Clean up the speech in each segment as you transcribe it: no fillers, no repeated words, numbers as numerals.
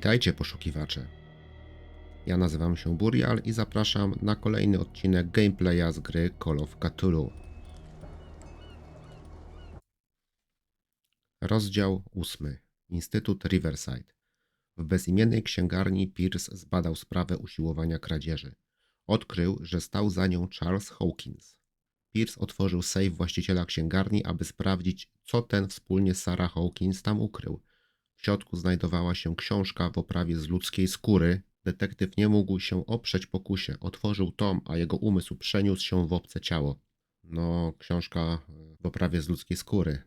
Witajcie poszukiwacze. Ja nazywam się Burial i zapraszam na kolejny odcinek gameplaya z gry Call of Cthulhu. Rozdział 8. Instytut Riverside. W bezimiennej księgarni Pierce zbadał sprawę usiłowania kradzieży. Odkrył, że stał za nią Charles Hawkins. Pierce otworzył sejf właściciela księgarni, aby sprawdzić, co ten wspólnie z Sarah Hawkins tam ukrył. W środku znajdowała się książka w oprawie z ludzkiej skóry. Detektyw nie mógł się oprzeć pokusie. Otworzył tom, a jego umysł przeniósł się w obce ciało. No, książka w oprawie z ludzkiej skóry.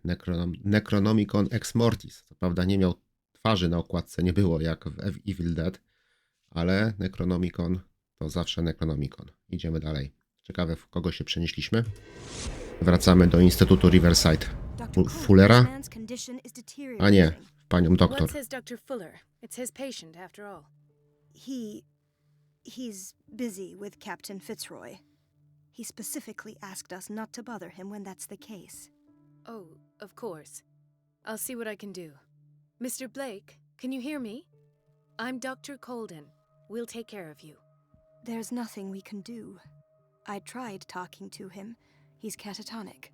Necronomicon Ex Mortis. Co prawda nie miał twarzy na okładce, nie było jak w Evil Dead, ale Necronomicon to zawsze Necronomicon. Idziemy dalej. Ciekawe, w kogo się przenieśliśmy. Wracamy do Instytutu Riverside. Fullera? A nie, panią doktor. He's busy with Captain Fitzroy. He specifically asked us not to bother him when that's the case. Oh, of course. I'll see what I can do. Mr. Blake, can you hear me? I'm Dr. Colden. We'll take care of you. There's nothing we can do. I tried talking to him. He's catatonic.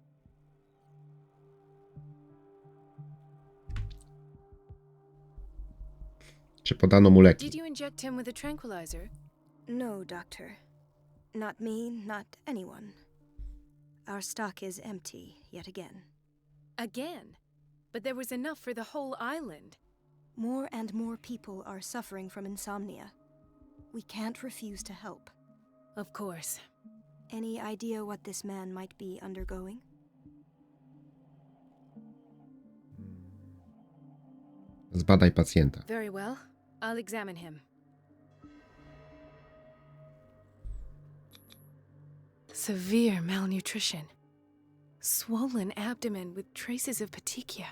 Czy podano mu leki? Did you inject him with a tranquilizer? No, Doctor. Not me, not anyone. Our stock is empty yet again. Again? But there was enough for the whole island. More and more people are suffering from insomnia. We can't refuse to help. Of course. Any idea what this man might be undergoing? Zbadaj pacjenta. Very well. I'll examine him. Severe malnutrition. Swollen abdomen with traces of petechia.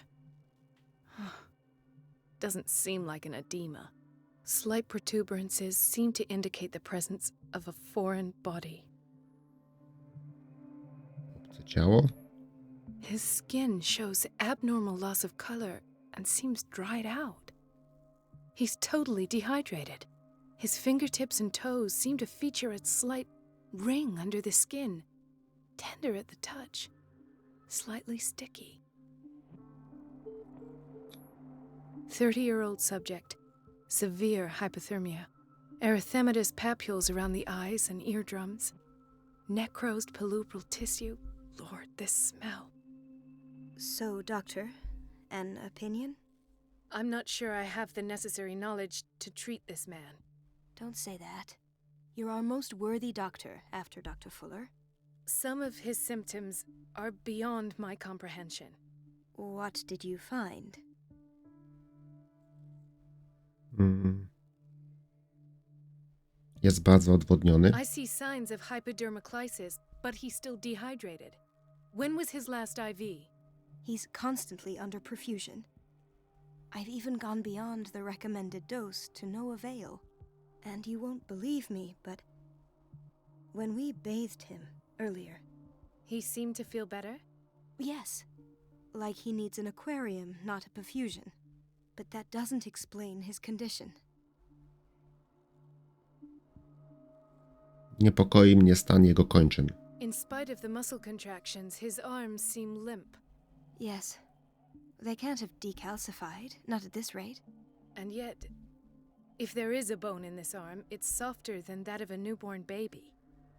Doesn't seem like an edema. Slight protuberances seem to indicate the presence of a foreign body. Obce ciało. His skin shows abnormal loss of color and seems dried out. He's totally dehydrated. His fingertips and toes seem to feature a slight ring under the skin, tender at the touch, slightly sticky. 30-year-old subject, severe hypothermia, erythematous papules around the eyes and eardrums, necrosed palpebral tissue. Lord, this smell. So, Doctor, an opinion? I'm not sure I have the necessary knowledge to treat this man. Don't say that. You're our most worthy doctor after Dr. Fuller. Some of his symptoms are beyond my comprehension. What did you find? Jest bardzo odwodniony. I see signs of hypodermoclysis, but he's still dehydrated. When was his last IV? He's constantly under perfusion. I've even gone beyond the recommended dose to no avail. And you won't believe me, but when we bathed him earlier... He seemed to feel better? Yes, like he needs an aquarium, not a perfusion. But that doesn't explain his condition. Niepokoi mnie stan jego kończyn. In spite of the muscle contractions, his arms seem limp. Yes. They can't have decalcified, not at this rate. And yet, if there is a bone in this arm, it's softer than that of a newborn baby.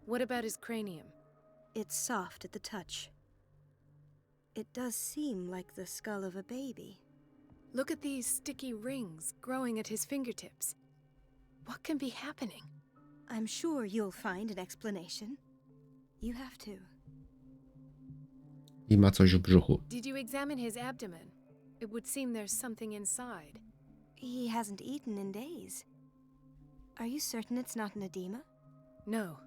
What about his cranium? It's soft at the touch. It does seem like the skull of a baby. Look at these sticky rings growing at his fingertips. What can be happening? I'm sure you'll find an explanation. You have to. I ma coś w brzuchu. Did you examine his abdomen? It would seem there's something inside. He hasn't eaten in days. Are you certain it's not an edema? No.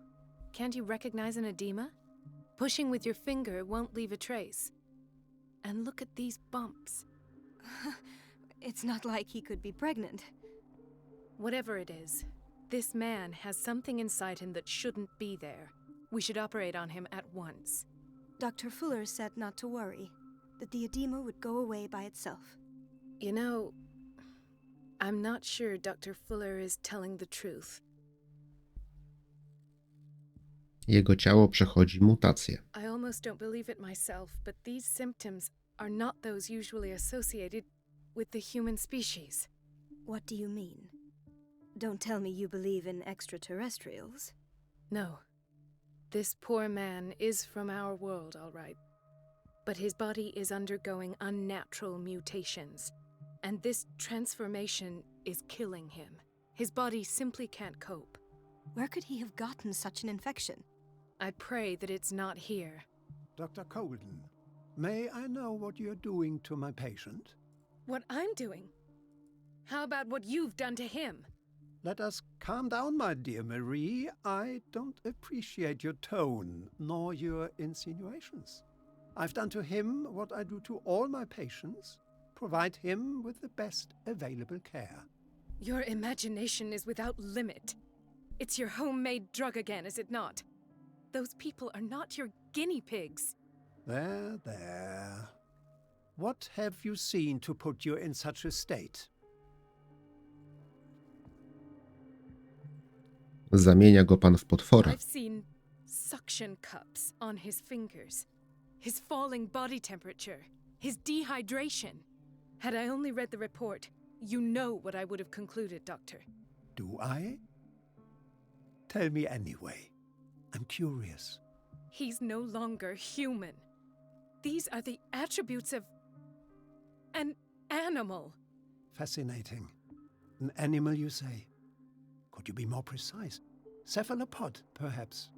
Can't you recognize an edema? Pushing with your finger won't leave a trace. And look at these bumps. It's not like he could be pregnant. Whatever it is, this man has something inside him that shouldn't be there. We should operate on him at once. Dr. Fuller said not to worry, that the edema would go away by itself. You know, I'm not sure Dr. Fuller is telling the truth. Jego ciało przechodzi mutację. I almost don't believe it myself, but these symptoms are not those usually associated with the human species. What do you mean? Don't tell me you believe in extraterrestrials. No. This poor man is from our world, all right. But his body is undergoing unnatural mutations, and this transformation is killing him. His body simply can't cope. Where could he have gotten such an infection? I pray that it's not here. Dr. Colden, may I know what you're doing to my patient? What I'm doing? How about what you've done to him? Let us calm down, my dear Marie. I don't appreciate your tone, nor your insinuations. I've done to him what I do to all my patients, provide him with the best available care. Your imagination is without limit. It's your homemade drug again, is it not? Those people are not your guinea pigs. There, there. What have you seen to put you in such a state? Zamienia go pan w potwora. I've seen suction cups on his fingers, his falling body temperature, his dehydration. Had I only read the report, you know what I would have concluded, Doctor. Do I? Tell me anyway. I'm curious. He's no longer human. These are the attributes of an animal. Fascinating. An animal, you say? Could you be more precise? Cephalopod, perhaps?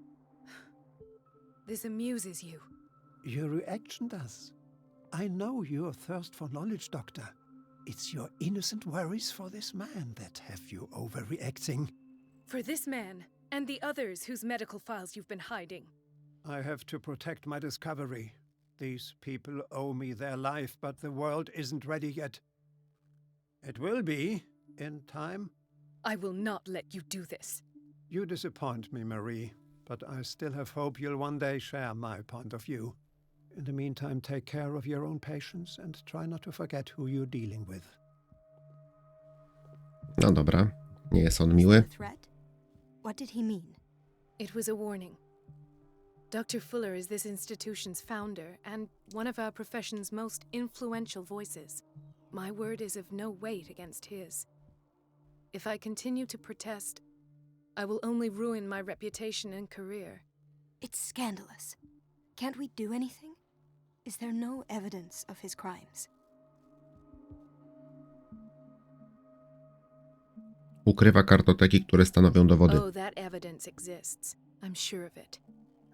This amuses you. Your reaction does. I know your thirst for knowledge, Doctor. It's your innocent worries for this man that have you overreacting. For this man and the others whose medical files you've been hiding. I have to protect my discovery. These people owe me their life, but the world isn't ready yet. It will be, in time. I will not let you do this. You disappoint me, Marie, but I still have hope you'll one day share my point of view. In the meantime, take care of your own patients and try not to forget who you're dealing with. No dobra, nie jest on A miły. threat? What did he mean? It was a warning. Dr. Fuller is this institution's founder and one of our profession's most influential voices. My word is of no weight against his. If I continue to protest, I will only ruin my reputation and career. It's scandalous. Can't we do anything? Is there no evidence of his crimes? Ukrywa kartoteki, które stanowią dowody. Oh, that evidence exists. I'm sure of it.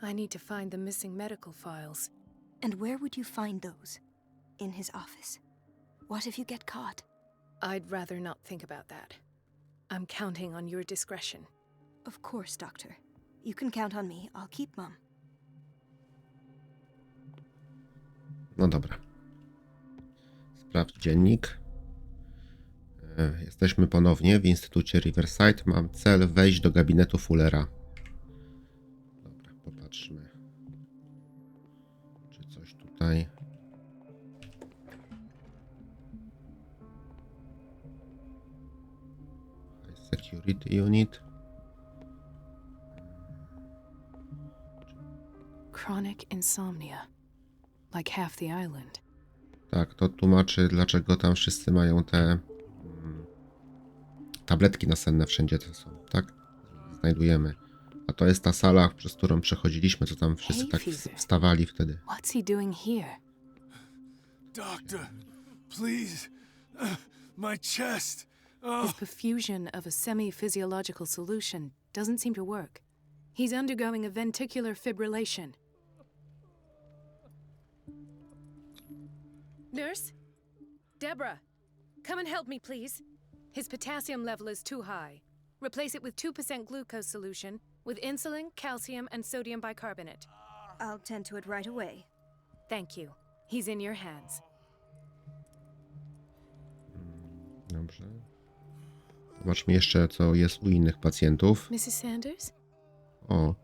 I need to find the missing medical files. And where would you find those? In his office? What if you get caught? I'd rather not think about that. I'm counting on your discretion. Of course, Doctor. You can count on me. I'll keep Mum. No dobra. Sprawdź dziennik. Jesteśmy ponownie w Instytucie Riverside. Mam cel wejść do gabinetu Fullera. Dobra, popatrzmy. Czy coś tutaj... Security Unit. Chronic insomnia. Like half the island. Tak, to tłumaczy, dlaczego tam wszyscy mają te tabletki nasenne wszędzie to są, tak? Znajdujemy. A to jest ta sala, przez którą przechodziliśmy, co tam wszyscy tak wstawali wtedy. What's he doing here? Doctor, please. My chest. Oh. His perfusion of a semi-physiological solution doesn't seem to work. He's undergoing a ventricular fibrillation. Nurse? Deborah, come and help me, please. His potassium level is too high. Replace it with 2% glucose solution with insulin, calcium, and sodium bicarbonate. I'll tend to it right away. Thank you. He's in your hands. Dobrze. Zobaczmy jeszcze, co jest u innych pacjentów. Mrs. Sanders? O,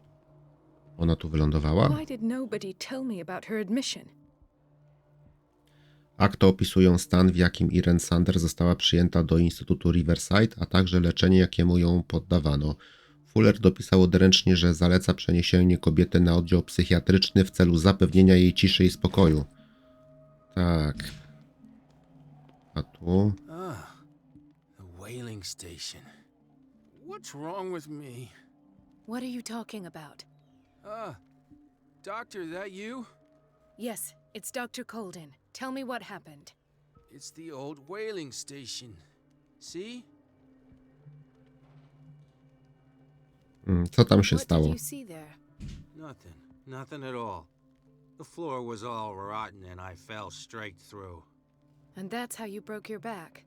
ona tu wylądowała. Why did nobody tell me about her admission? Akty opisują stan, w jakim Irene Sander została przyjęta do Instytutu Riverside, a także leczenie, jakiemu ją poddawano. Fuller dopisał odręcznie, że zaleca przeniesienie kobiety na oddział psychiatryczny w celu zapewnienia jej ciszy i spokoju. Tak. A tu... Ah, the whaling station. What's wrong with me? What are you talking about? Doctor, that you? Yes, it's Dr. Colden. Tell me what happened. It's the old whaling station. See? Co tam się What stało? did you see there? Nothing. Nothing at all. The floor was all rotten and I fell straight through. And that's how you broke your back.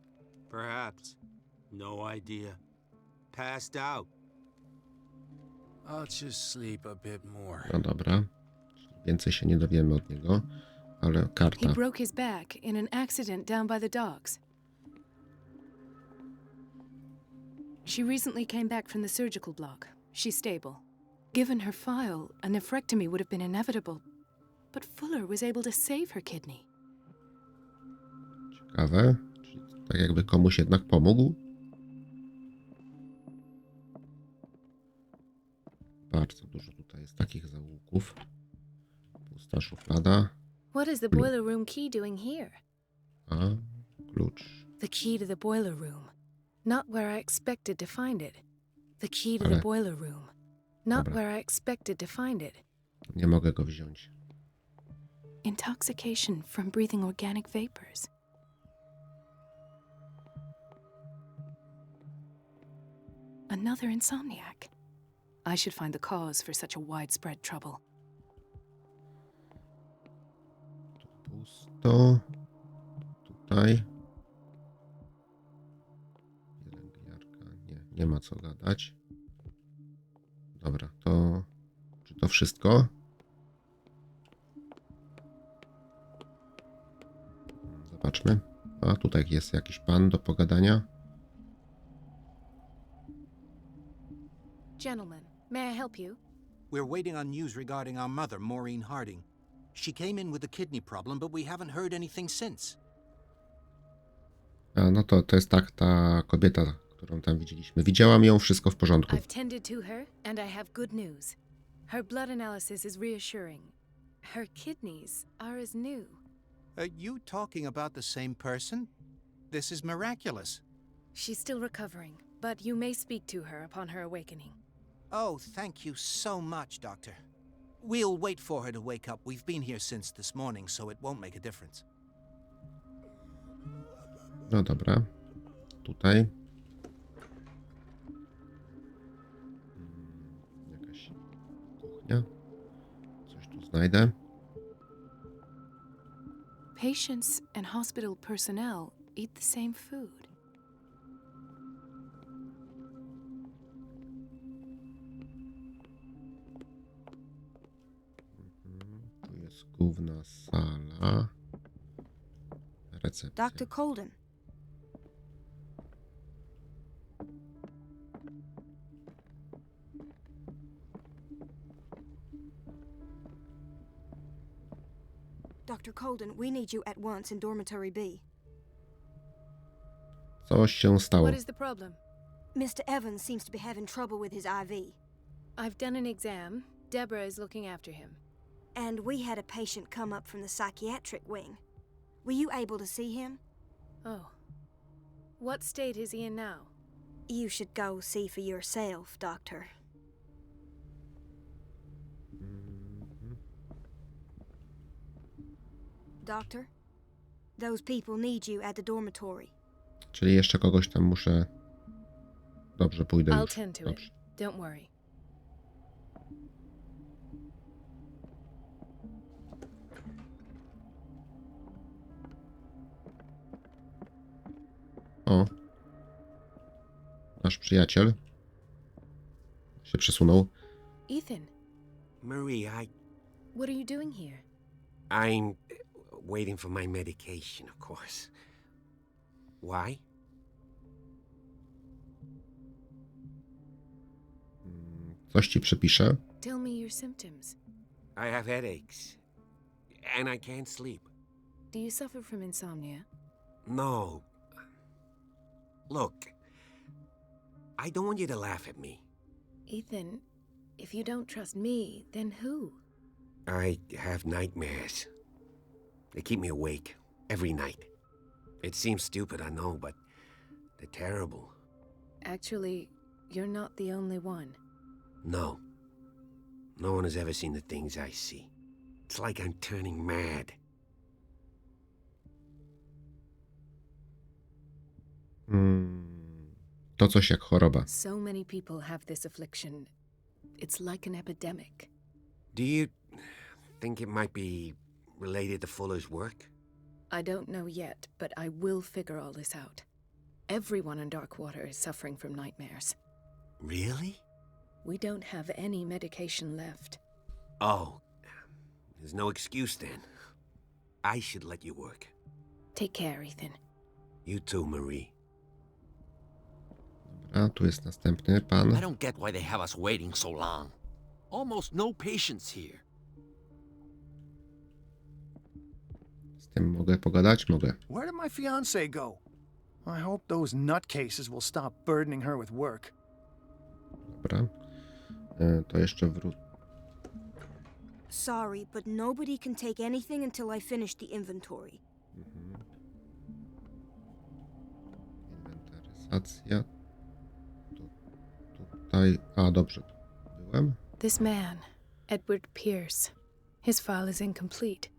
Perhaps. No idea. Passed out. I'll just sleep a bit more. No dobra. Więcej się nie dowiemy od niego, ale He karta. broke his back in an accident down by the docks. She recently came back from the surgical block. She's stable. Given her file, a nephrectomy would have been inevitable. But Fuller was able to save her kidney. Ciekawe. Czyli tak jakby komuś jednak pomógł? Bardzo dużo tutaj jest takich zaułków. Pusta szuflada. What is the boiler room key doing here? A klucz. The key to the boiler room. Not where I expected to find it. The key to the Ale- boiler room. Not Dobra. where I expected to find it. Nie mogę go wziąć. Intoxication from breathing organic vapors. Another insomniac. I should find the cause for such a widespread trouble. Pusto. Tutaj. Pielęgniarka. Nie ma co gadać. Dobra, to... Czy to wszystko? Zobaczmy. A tutaj jest jakiś pan do pogadania. Gentlemen, may I help you? We're waiting on news regarding our mother, Maureen Harding. She came in with a kidney problem, but we haven't heard anything since. A, no to jest ta kobieta, którą tam widzieliśmy. Widziałam ją, wszystko w porządku. I've tended to her, and I have good news. Her blood analysis is reassuring. Her kidneys are as new. Are you talking about the same person? This is miraculous. She's still recovering, but you may speak to her upon her awakening. Oh, thank you so much, Doctor. We'll wait for her to wake up. We've been here since this morning, so it won't make a difference. No dobra. Tutaj. Jakaś kuchnia. Coś tu znajdę. Patients and hospital personnel eat the same food. Tu jest główna sala. Recepcja. Dr. Colden. Dr. Colden, we need you at once in dormitory B. Coś się stało. What is the problem? Mr. Evans seems to be having trouble with his IV, I've done an exam. Deborah is looking after him. and we had a patient come up from the psychiatric wing. Were you able to see him? Oh. What state is he in now? You should go see for yourself, Doctor. Doctor, those people need you at the dormitory. Czyli jeszcze kogoś tam muszę... Dobrze, pójdę I'll już. tend to Dobrze. it. Don't worry. O. Nasz przyjaciel się przesunął. Ethan, Marie, what are you doing here? I'm waiting for my medication, of course. Why? Coś ci przypiszę. Tell me your symptoms. I have headaches, and I can't sleep. Do you suffer from insomnia? No. Look, I don't want you to laugh at me. Ethan, if you don't trust me, then who? I have nightmares. They keep me awake every night. It seems stupid, I know, but they're terrible. Actually, you're not the only one. No. No one has ever seen the things I see. It's like I'm turning mad. To coś jak choroba. So many people have this affliction. It's like an epidemic. Do you think it might be related to Fuller's work? I don't know yet, but I will figure all this out. Everyone in Darkwater is suffering from nightmares. Really? We don't have any medication left. Oh, there's no excuse then. I should let you work. Take care, Ethan. You too, Marie. Dobra, tu jest następny pan. I don't get why they have us waiting so long. Almost no patience here. Z tym mogę pogadać? Mogę. Where did my fiancée go? I hope those nutcases will stop burdening her with work. Dobra. To jeszcze Sorry, but nobody can take anything until I finish the inventory. Inwentaryzacja. Tutaj... A, dobrze. Byłem? This man, Edward Pierce, his file is incomplete.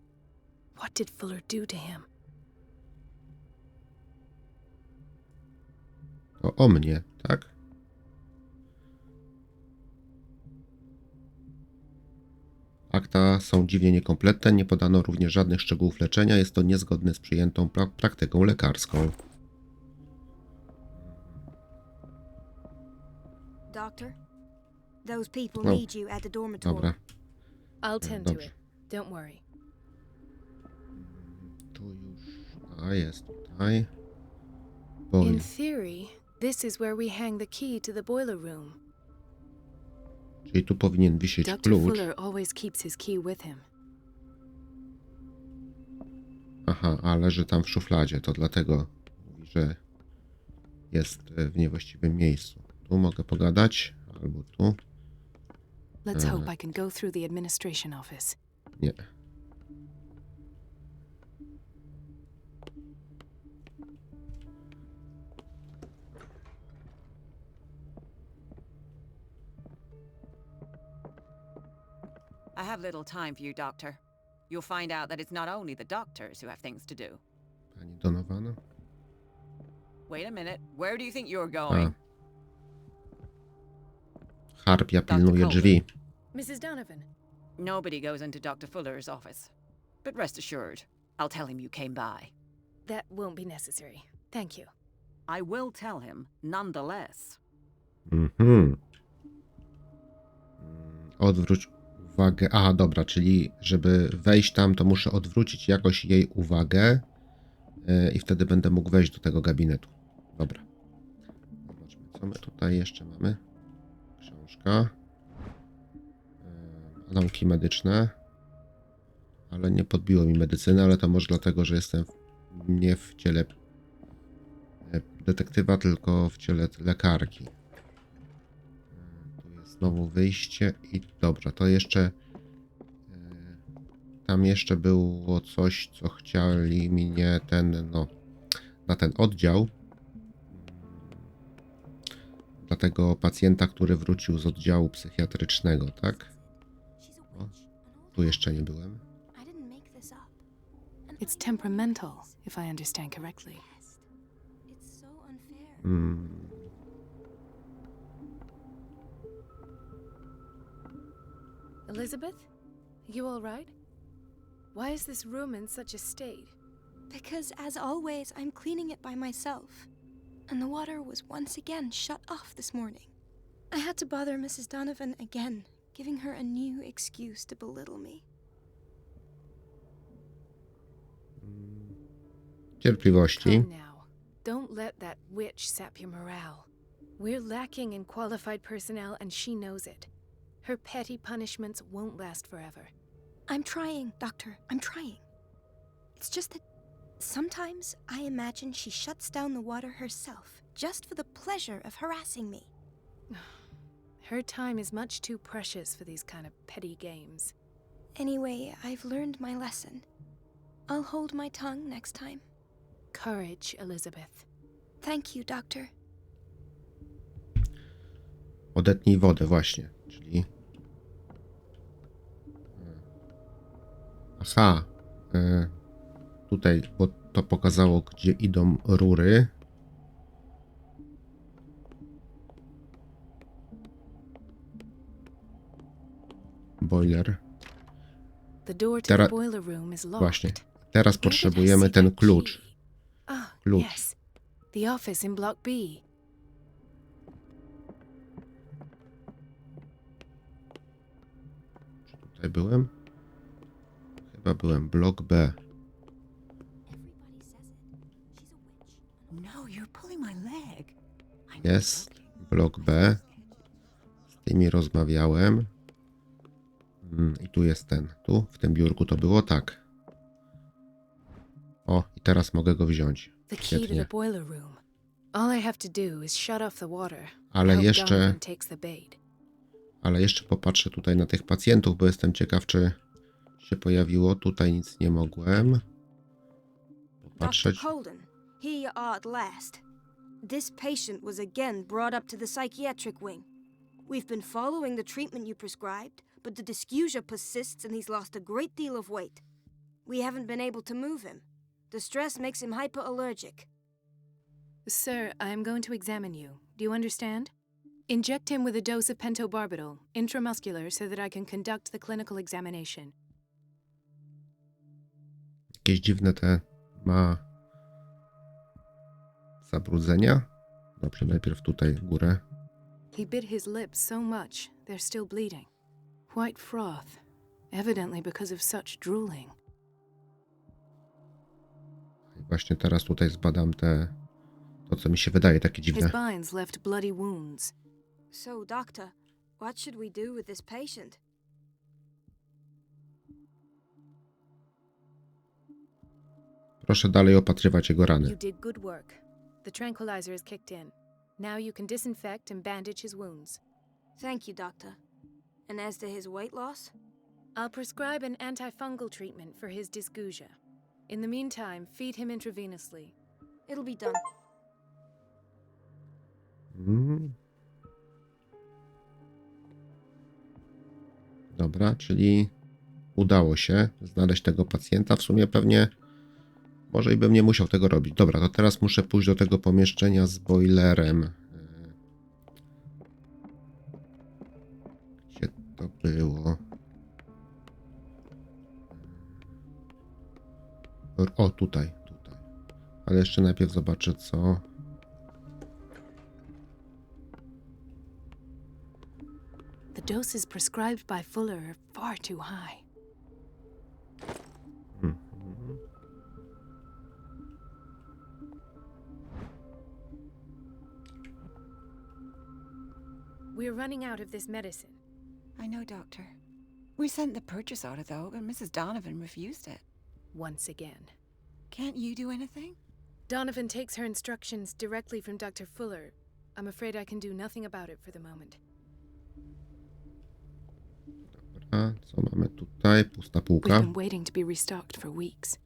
What did Fuller do to him? To o mnie, tak? Akta są dziwnie niekompletne, nie podano również żadnych szczegółów leczenia, jest to niezgodne z przyjętą praktyką lekarską. Doctor, those people No. need you at the dormitory. Dobra. I'll tend to Dobrze. it. Don't worry. Tu już... A, jest tutaj. In Boi. theory, this is where we hang the key to the boiler room. Czyli tu powinien wisieć Dr. klucz. Fuller always keeps his key with him. Aha, a leży tam w szufladzie, to dlatego mówi, że jest w niewłaściwym miejscu. Tu mogę pogadać, albo tu. Let's hope I can go through the administration office. Nie. I have little time for you, Doctor. You'll find out that it's not only the doctors who have things to do. Pani Donowana. Wait a minute. Where do you think you're A. going? Harpia pilnuje drzwi. Mrs. Donovan. Nobody goes into Dr. Fuller's office. But rest assured, I'll tell him you came by. That won't be necessary. Thank you. I will tell him, nonetheless. Odwróć uwagę. Aha, dobra, czyli żeby wejść tam, to muszę odwrócić jakoś jej uwagę i wtedy będę mógł wejść do tego gabinetu. Dobra. Zobaczmy, co my tutaj jeszcze mamy. Książka. Nauki medyczne. Ale nie podbiło mi medycyny, ale to może dlatego, że jestem nie w ciele detektywa, tylko w ciele lekarki. Tu jest znowu wyjście i dobra, to jeszcze tam jeszcze było coś, co chcieli mnie na ten oddział dla tego pacjenta, który wrócił z oddziału psychiatrycznego, tak? O, tu jeszcze nie byłem. It's temperamental, if I understand correctly. Elizabeth? You all right? Why is this room in such a state? Because, as always, I'm cleaning it by myself. And the water was once again shut off this morning. I had to bother Mrs. Donovan again, giving her a new excuse to belittle me. Cierpliwości. Come now. Don't let that witch sap your morale. We're lacking in qualified personnel and she knows it. Her petty punishments won't last forever. I'm trying, Doctor. I'm trying. It's just that sometimes I imagine she shuts down the water herself, just for the pleasure of harassing me. Her time is much too precious for these kind of petty games. Anyway, I've learned my lesson. I'll hold my tongue next time. Courage, Elizabeth. Thank you, Doctor. Odetnij wodę, właśnie, czyli... Aha, tutaj, bo to pokazało, gdzie idą rury. Boiler. Właśnie, teraz potrzebujemy ten klucz. Klucz. Yes. The office in block B. Czy tutaj byłem? Chyba byłem. Blok B. No, you're pulling my leg. Jest. Blok B. Z tymi rozmawiałem. I tu jest ten. Tu, w tym biurku to było tak. O, i teraz mogę go wziąć. Świetnie. Ale jeszcze popatrzę tutaj na tych pacjentów, bo jestem ciekaw, czy się pojawiło. Tutaj nic nie mogłem popatrzeć. Dr. Holden, here you are at last. This patient was again brought up to the psychiatric wing. We've been following the treatment you prescribed, but the dysgeusia persists and he's lost a great deal of weight. We haven't been able to move him. The stress makes him hypoallergic. Sir, I am going to examine you. Do you understand? Inject him with a dose of pentobarbital, intramuscular, so that I can conduct the clinical examination. Jakieś dziwne te ma zabrudzenia. Dobrze, najpierw tutaj górę. He bit his lips so much, they're still bleeding. White froth, evidently because of such drooling. I właśnie teraz tutaj zbadam to, co mi się wydaje takie dziwne. His spines left bloody wounds. So, doctor, what should we do with this patient? Proszę dalej opatrywać jego rany. You did good work. The tranquilizer is kicked in. Now you can disinfect and bandage his wounds. Thank you, doctor. And as to his weight loss? I'll prescribe an antifungal treatment for his dysgeusia. In the meantime, feed him intravenously. It'll be done. Dobra, czyli udało się znaleźć tego pacjenta. W sumie pewnie może i bym nie musiał tego robić. Dobra, to teraz muszę pójść do tego pomieszczenia z boilerem. Gdzie to było? O, tutaj. Ale jeszcze najpierw zobaczę, co... The doses prescribed by Fuller are far too high. We're running out of this medicine. I know, Doctor. We sent the purchase order, though, but Mrs. Donovan refused it. Once again. Can't you do anything? Donovan takes her instructions directly from Dr. Fuller. I'm afraid I can do nothing about it for the moment. Dobra, co mamy tutaj? Pusta półka. We've been waiting to be restocked for weeks.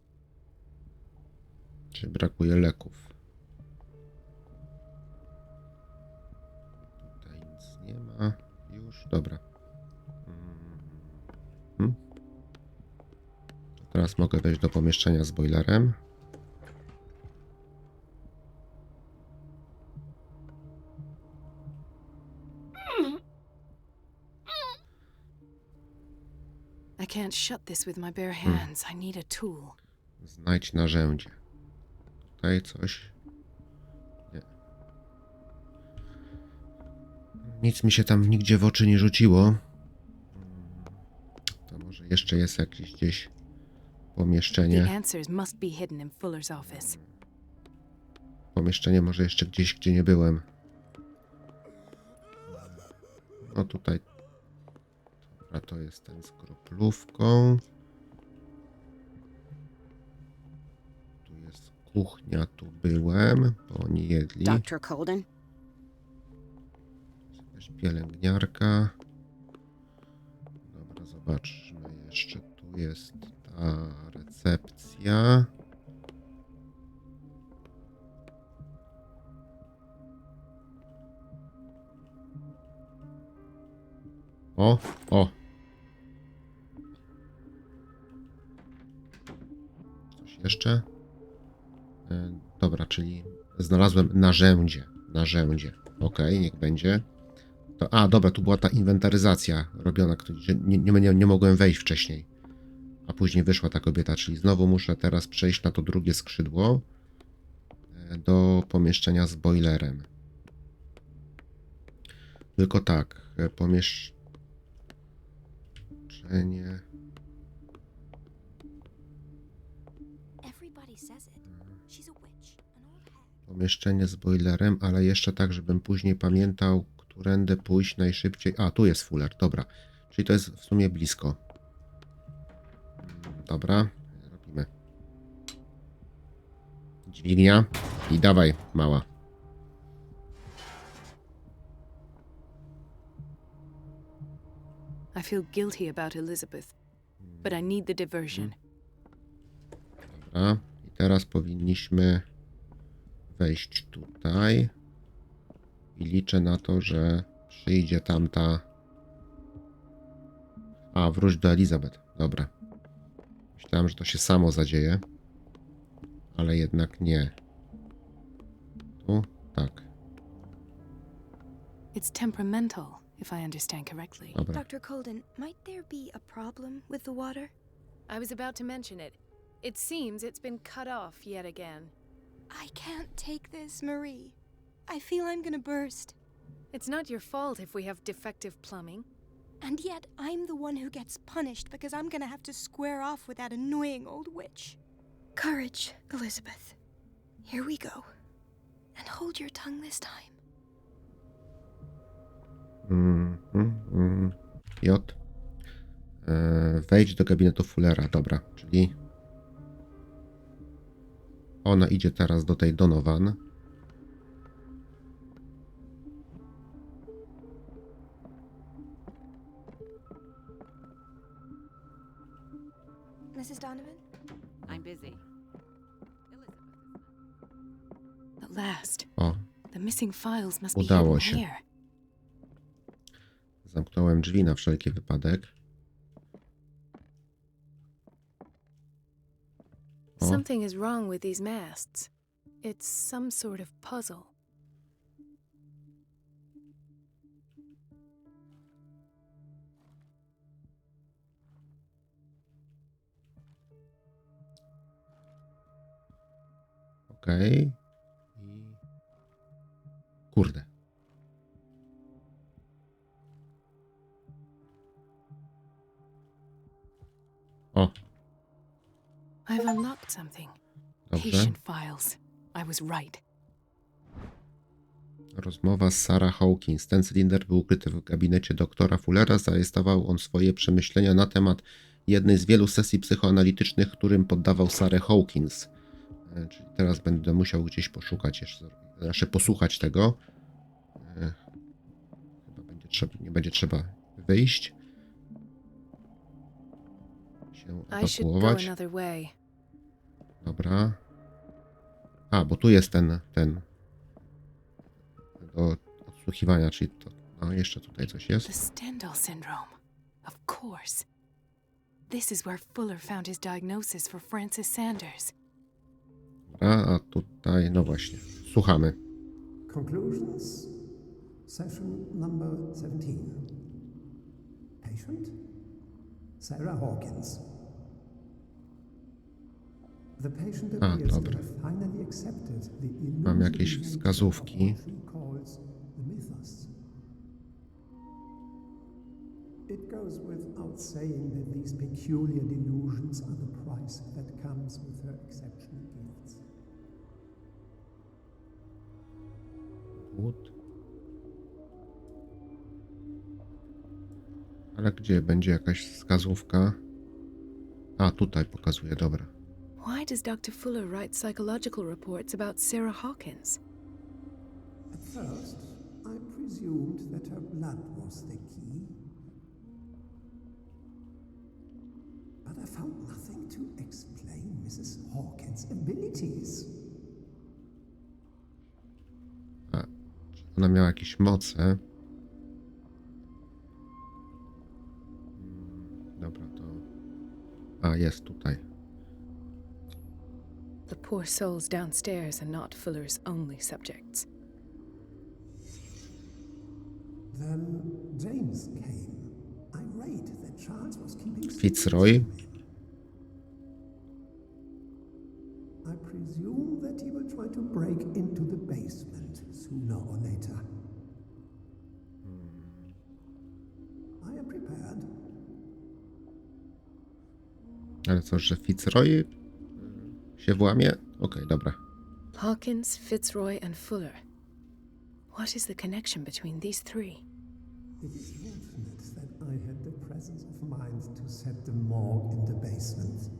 Czy brakuje leków? Tutaj nic nie ma. Już, dobra. Teraz mogę wejść do pomieszczenia z boilerem. I can't shut this with my bare hands. I need a tool. Znajdź narzędzie. Tutaj coś. Nie. Nic mi się tam nigdzie w oczy nie rzuciło. To może jeszcze jest jakieś gdzieś pomieszczenie. The answers must be hidden in Fuller's office. Pomieszczenie może jeszcze gdzieś, gdzie nie byłem. No tutaj. Dobra, to jest ten z kroplówką. Kuchnia tu byłem, bo oni jedli. Dr. Colden? Jakaś pielęgniarka. Dobra, zobaczmy jeszcze. Tu jest ta recepcja. O, o. Coś jeszcze? Dobra, czyli znalazłem narzędzie. Narzędzie. Ok, niech będzie. To, dobra, tu była ta inwentaryzacja robiona, że nie mogłem wejść wcześniej. A później wyszła ta kobieta, czyli znowu muszę teraz przejść na to drugie skrzydło do pomieszczenia z boilerem. Tylko tak, pomieszczenie... Pomieszczenie z boilerem, ale jeszcze tak, żebym później pamiętał, którędy pójść najszybciej. A, tu jest fuller, dobra. Czyli to jest w sumie blisko. Dobra, robimy. Dźwignia i dawaj, mała. I feel guilty about Elizabeth, but I need the diversion. Dobra, i teraz powinniśmy wejść tutaj i liczę na to, że przyjdzie tamta... A, wróć do Elizabeth. Dobra. Myślałem, że to się samo zadzieje, ale jednak nie. Tu? Tak. It's temperamental, if I understand correctly. Dobra. Dr. Colden, might there be a problem with the water? I was about to mention it. It seems it's been cut off yet again. I can't take this, Marie. I feel I'm gonna burst. It's not your fault if we have defective plumbing. And yet, I'm the one who gets punished because I'm gonna have to square off with that annoying old witch. Courage, Elizabeth. Here we go. And hold your tongue this time. J. Wejdź do gabinetu Fullera. Dobra, czyli ona idzie teraz do tej Donovan. Mrs. Donovan? I'm busy. At last. O, The missing files must be udało hidden się. here. Zamknąłem drzwi na wszelki wypadek. O, Something is wrong with these masts. It's some sort of puzzle. okej. I... Kurde. O, I've unlocked something. dobrze. Patient files. I was right. Rozmowa z Sarah Hawkins. Ten cylinder był ukryty w gabinecie doktora Fullera. Zarejestrował on swoje przemyślenia na temat jednej z wielu sesji psychoanalitycznych, którym poddawał Sarah Hawkins. Czyli teraz będę musiał gdzieś poszukać jeszcze, znaczy posłuchać tego. Chyba nie będzie trzeba wyjść. Się I should go ewakuować. another way. Dobra. A, bo tu jest ten do odsłuchiwania, czyli to. No, jeszcze tutaj coś The jest. Stendhal syndrome. Of course. This is where Fuller found his diagnosis for Francis Sanders. A tutaj, no właśnie, słuchamy. Conclusions. Session number 17. Patient? Sarah Hawkins. The patient appears to dobra. have finally accepted the Mam jakieś illusion wskazówki. of what she calls the mythos. It goes without saying that these peculiar delusions are the price that comes with her exceptional gifts. Głód. Ale gdzie będzie jakaś wskazówka? A, tutaj pokazuje, dobra. Why does Dr. Fuller write psychological reports about Sarah Hawkins? At first, I presumed that her blood was the key. But I found nothing to explain Mrs. Hawkins' abilities. Ona miała jakieś moce. Dobra, to... A, jest tutaj. The poor souls downstairs are not Fuller's only subjects. Then James came, irate that Charles was keeping Fitzroy. I presume that he will try to break into the basement sooner or later. I am prepared. Ale co, że Fitzroy się włamie? Okej, dobra. Hawkins, Fitzroy, and Fuller. What is the connection between these three? It is fortunate that I had the presence of mind to set the morgue in the basement.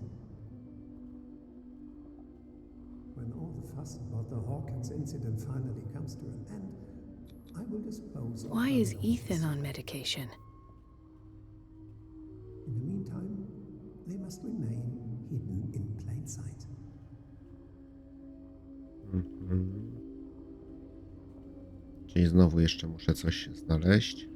When all the fuss about the Hawkins incident finally comes to an end, I will dispose of Why her is remains. Ethan on medication? In the meantime, they must remain hidden in plain sight. Czyli znowu jeszcze muszę coś znaleźć.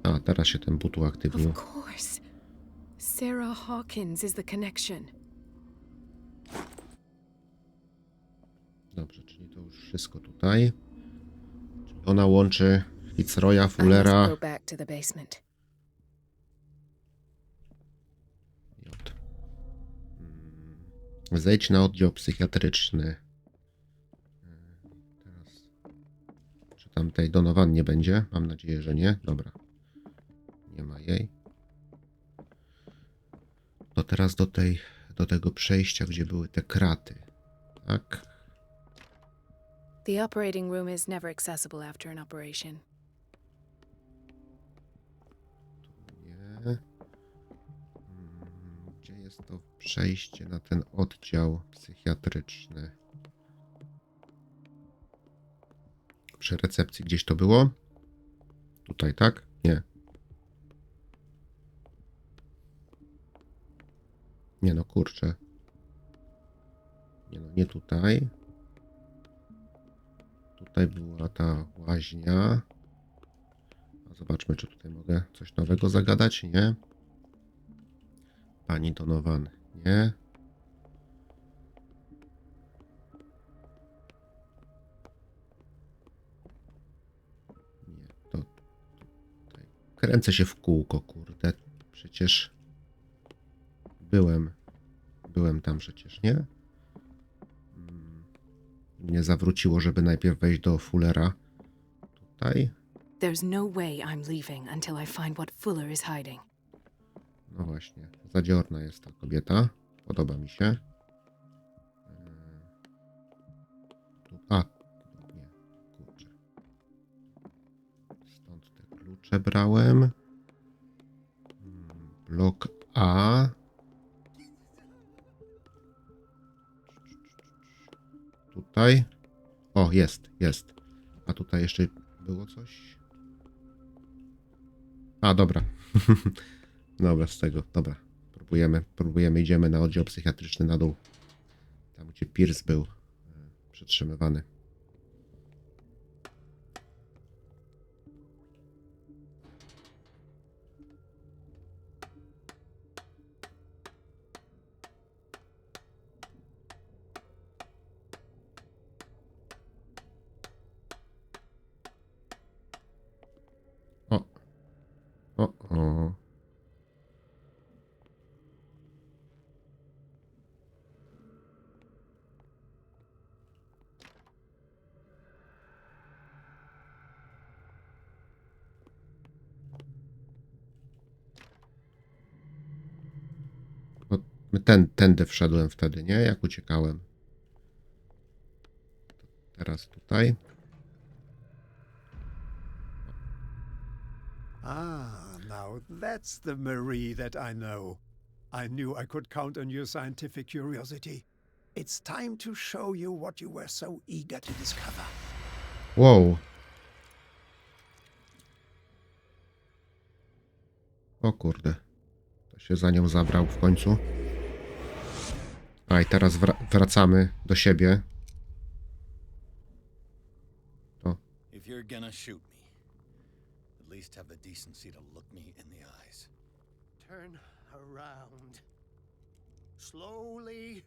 A, teraz się ten but uaktywnił. Of course. Sarah Hawkins is the connection. Dobrze, czyli to już wszystko tutaj. Czyli ona łączy Fitzroya, I must Fullera. go back to the basement. J. Zejdź na oddział psychiatryczny. Teraz. Czy tam tej Donovan nie będzie? Mam nadzieję, że nie. Dobra. Nie ma jej. To teraz do tego przejścia, gdzie były te kraty. Tak? The operating room is never accessible after an operation. Nie. Gdzie jest to przejście na ten oddział psychiatryczny? Przy recepcji gdzieś to było? Tutaj, tak? Nie. Nie no, kurczę. Nie no, nie tutaj. Tutaj była ta łaźnia. A zobaczmy, czy tutaj mogę coś nowego zagadać. Nie. Pani Donovan. Nie. Nie, to tutaj. Kręcę się w kółko, kurde. Przecież byłem tam przecież, nie? Mnie zawróciło, żeby najpierw wejść do Fullera. Tutaj. There's no way I'm leaving until I find what Fuller is hiding. No właśnie, zadziorna jest ta kobieta. Podoba mi się. A, nie, kurczę. Stąd te klucze brałem. Blok A. Tutaj. O, jest. A tutaj jeszcze było coś? A, dobra. Dobra, z tego, dobra. Próbujemy, idziemy na oddział psychiatryczny na dół. Tam, gdzie Pierce był przetrzymywany. O. Tędy wszedłem wtedy, nie? Jak uciekałem. Teraz tutaj. Ah, now that's the Marie that I know. I knew I could count on your scientific curiosity. It's time to show you what you were so eager to discover. Wow. O kurde. To się za nią zabrał w końcu. A i teraz wracamy do siebie. To. If you're gonna shoot me, at least have the decency to look me in the eyes. Turn around. Slowly.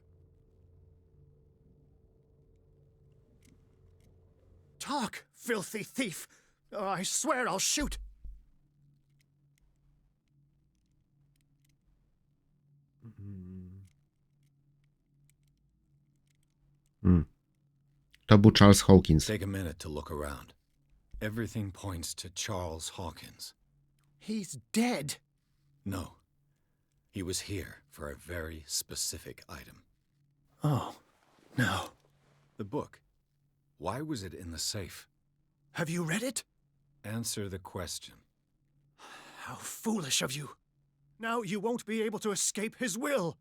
Talk, filthy thief! Oh, I swear I'll shoot! To był Charles Hawkins. Take a minute to look around. Everything points to Charles Hawkins. He's dead. No. He was here for a very specific item. Oh, no. The book. Why was it in the safe? Have you read it? Answer the question. How foolish of you. Now you won't be able to escape his will.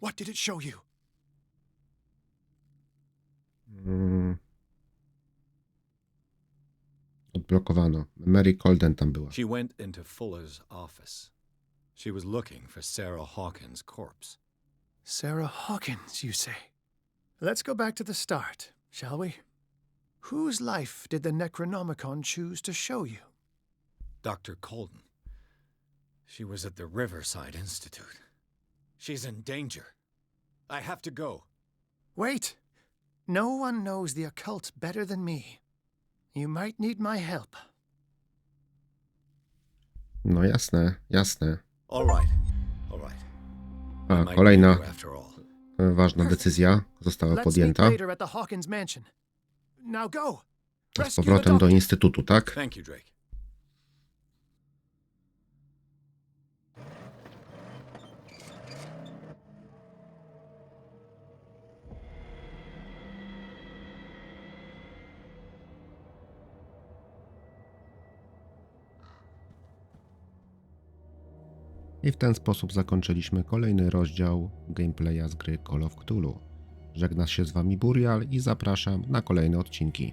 What did it show you? Odblokowano. Mary Colden tam była. She went into Fuller's office. She was looking for Sarah Hawkins' corpse. Sarah Hawkins, you say? Let's go back to the start, shall we? Whose life did the Necronomicon choose to show you? Dr. Colden. She was at the Riverside Institute. She's in danger. I have to go. Wait. No one knows the occult better than me. You might need my help. No jasne, jasne. All right. All right. A, kolejna After all. ważna decyzja została Let's meet podjęta. later at the Hawkins mansion. Now go. To z Rescue the powrotem do doctor. instytutu, tak? Thank you, Drake. I w ten sposób zakończyliśmy kolejny rozdział gameplaya z gry Call of Cthulhu. Żegna się z wami Burial i zapraszam na kolejne odcinki.